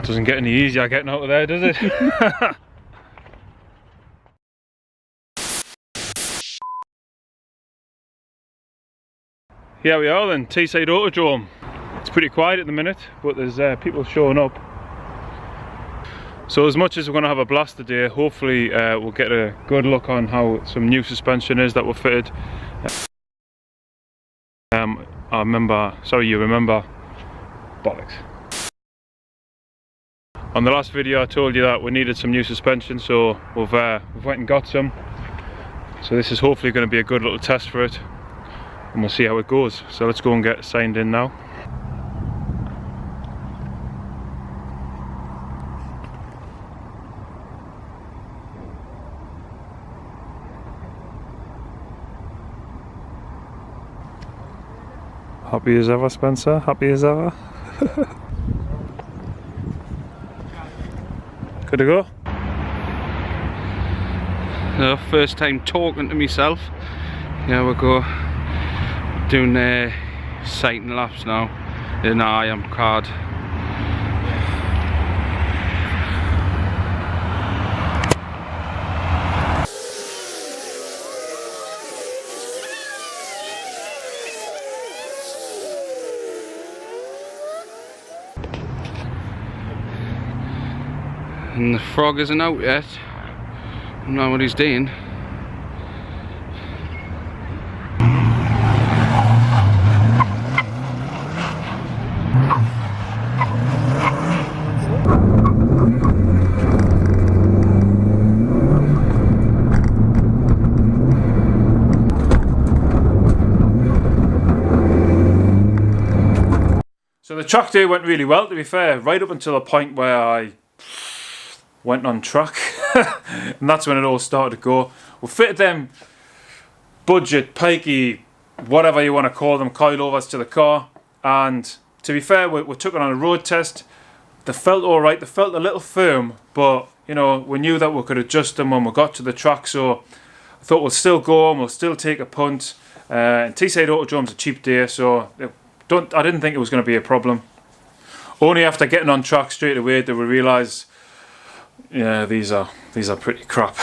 Doesn't get any easier getting out of there, does it? Here we are then, Teesside Autodrome. It's pretty quiet at the minute, but there's people showing up. So as much as we're going to have a blast today, hopefully we'll get a good look on how some new suspension is that were fitted. You remember, bollocks. On the last video I told you that we needed some new suspension, so we've went and got some. So this is hopefully going to be a good little test for it, and we'll see how it goes. So let's go and get signed in now. Happy as ever, Spencer? Happy as ever? Good to go? First time talking to myself. Yeah, we'll go doing sighting laps now in our IAM card. And the frog isn't out yet. I don't know what he's doing. So the track day went really well, to be fair, right up until the point where I went on track. And that's when it all started to go. We fitted them budget, pikey, whatever you want to call them, coilovers to the car, and to be fair, we took it on a road test. They felt alright, they felt a little firm, but you know, we knew that we could adjust them when we got to the track, so I thought we'll still go and we'll still take a punt. And Teesside Autodrome's a cheap day, so I didn't think it was going to be a problem. Only after getting on track straight away did we realise, yeah, these are pretty crap.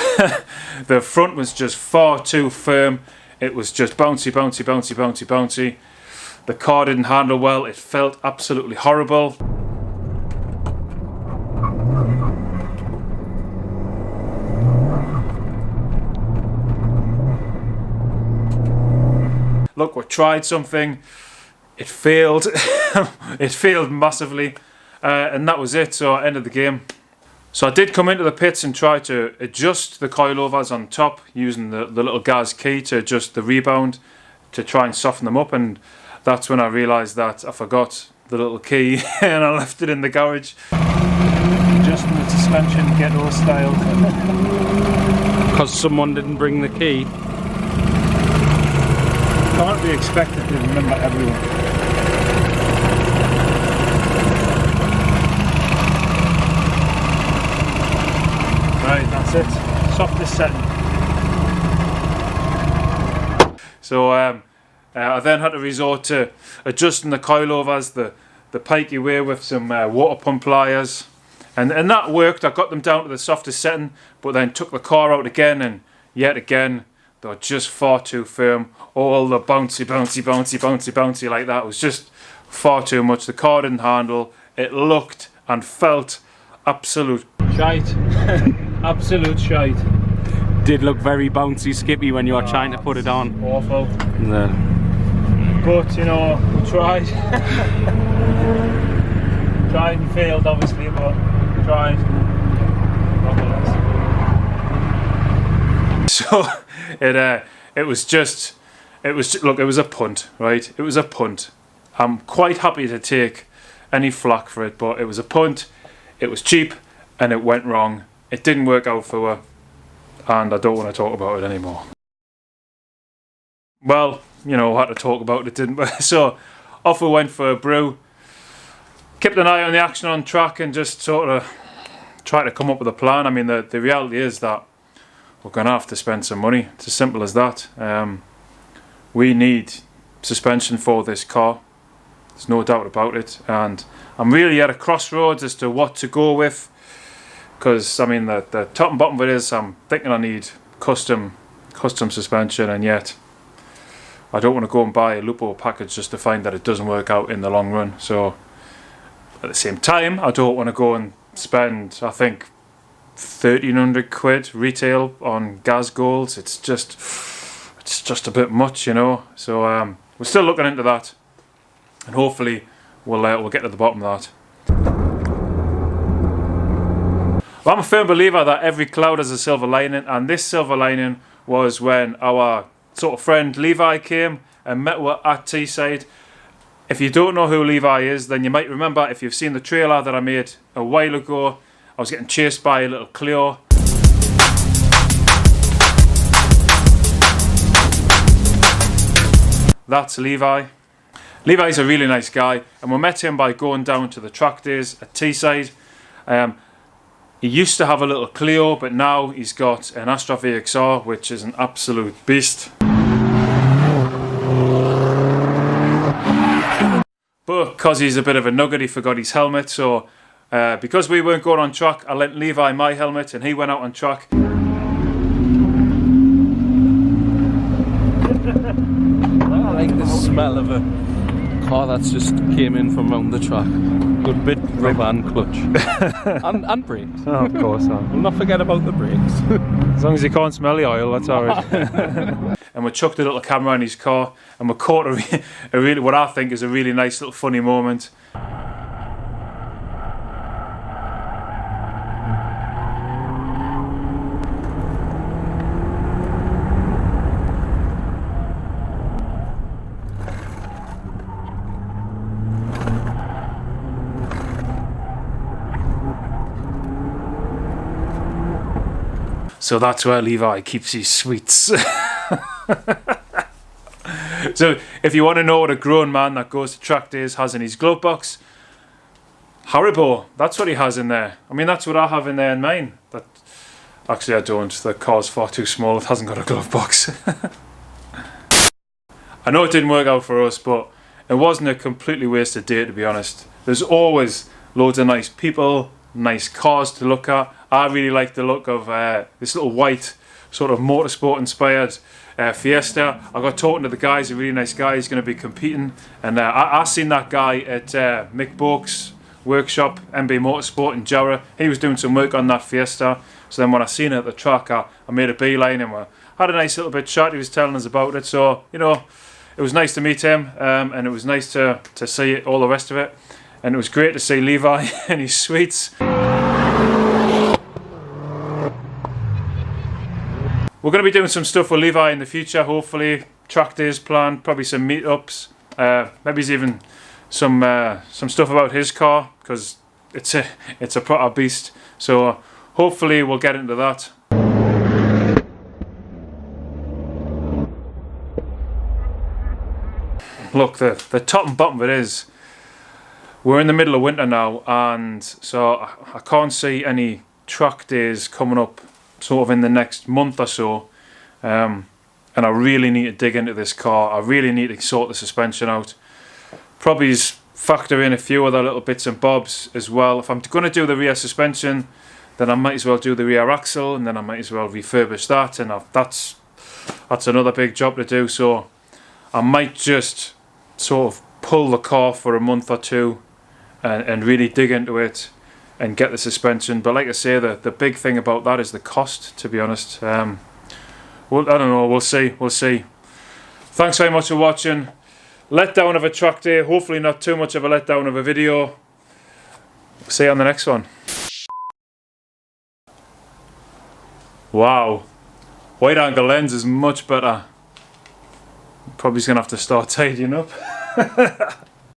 The front was just far too firm. It was just bouncy, bouncy, bouncy, bouncy, bouncy. The car didn't handle well. It felt absolutely horrible. Look, we tried something. It failed. It failed massively, and that was it. So I ended the game. So I did come into the pits and try to adjust the coilovers on top using the little gas key to adjust the rebound to try and soften them up, and that's when I realised that I forgot the little key and I left it in the garage. Adjusting the suspension ghetto style. Because someone didn't bring the key. Can't be expected to remember everyone. Right, that's it. Softest setting. So I then had to resort to adjusting the coilovers the pikey way with some water pump pliers, and that worked. I got them down to the softest setting, but then took the car out again, and yet again they were just far too firm. All the bouncy, bouncy, bouncy, bouncy, bouncy like that was just far too much. The car didn't handle. It looked and felt absolute shite. Absolute shite. Did look very bouncy, skippy when you were trying to put it on. Awful. Yeah. But you know, we tried. Tried and failed, obviously, but tried. So it was a punt, right? It was a punt. I'm quite happy to take any flack for it, but it was a punt. It was cheap, and it went wrong. It didn't work out for her, and I don't want to talk about it anymore. Well, you know, I had to talk about it, didn't we? So off we went for a brew. Kept an eye on the action on track and just sort of tried to come up with a plan. I mean, the reality is that we're going to have to spend some money. It's as simple as that. We need suspension for this car. There's no doubt about it. And I'm really at a crossroads as to what to go with. Because, I mean, the top and bottom of it is I'm thinking I need custom suspension, and yet I don't want to go and buy a Lupo package just to find that it doesn't work out in the long run. So at the same time, I don't want to go and spend, I think, 1,300 quid retail on gas golds. It's just a bit much, you know. So we're still looking into that, and hopefully we'll get to the bottom of that. Well, I'm a firm believer that every cloud has a silver lining, and this silver lining was when our sort of friend Levi came and met us at Teesside. If you don't know who Levi is, then you might remember, if you've seen the trailer that I made a while ago, I was getting chased by a little Clio. That's Levi. Levi's a really nice guy, and we met him by going down to the track days at Teesside. He used to have a little Clio, but now he's got an Astra VXR, which is an absolute beast. But because he's a bit of a nugget, he forgot his helmet, so because we weren't going on track, I lent Levi my helmet and he went out on track. I like the smell of a car that's just came in from around the track. Good bit rubber and clutch. and brakes. Oh, of course. We'll not forget about the brakes. As long as you can't smell the oil, that's alright. And we chucked a little camera in his car, and we caught a really, what I think is a really nice little funny moment. So that's where Levi keeps his sweets. So if you want to know what a grown man that goes to track days has in his glove box, Haribo, that's what he has in there. I mean, that's what I have in there in mine. Actually, I don't. The car's far too small. It hasn't got a glove box. I know it didn't work out for us, but it wasn't a completely wasted day, to be honest. There's always loads of nice people, nice cars to look at. I really like the look of this little white sort of motorsport inspired Fiesta. I got talking to the guy, he's a really nice guy, he's going to be competing, and I seen that guy at Mick Boak's workshop, MB Motorsport in Jarrah. He was doing some work on that Fiesta, so then when I seen it at the track, I made a beeline and we had a nice little bit chat. He was telling us about it, so you know, it was nice to meet him, and it was nice to see all the rest of it, and it was great to see Levi and his sweets. We're going to be doing some stuff with Levi in the future, hopefully. Track days planned, probably some meetups, maybe even some stuff about his car, because it's a proper beast. So hopefully we'll get into that. Look, the top and bottom of it is, we're in the middle of winter now, and so I can't see any track days coming up sort of in the next month or so, and I really need to dig into this car. I really need to sort the suspension out, probably factor in a few other little bits and bobs as well. If I'm going to do the rear suspension, then I might as well do the rear axle, and then I might as well refurbish that, and that's another big job to do. So I might just sort of pull the car for a month or two and really dig into it and get the suspension. But like I say, the big thing about that is the cost, to be honest. Well, I don't know, we'll see. Thanks very much for watching. Letdown of a track day, hopefully not too much of a letdown of a video. See you on the next one. Wow, wide angle lens is much better. Probably just gonna have to start tidying up.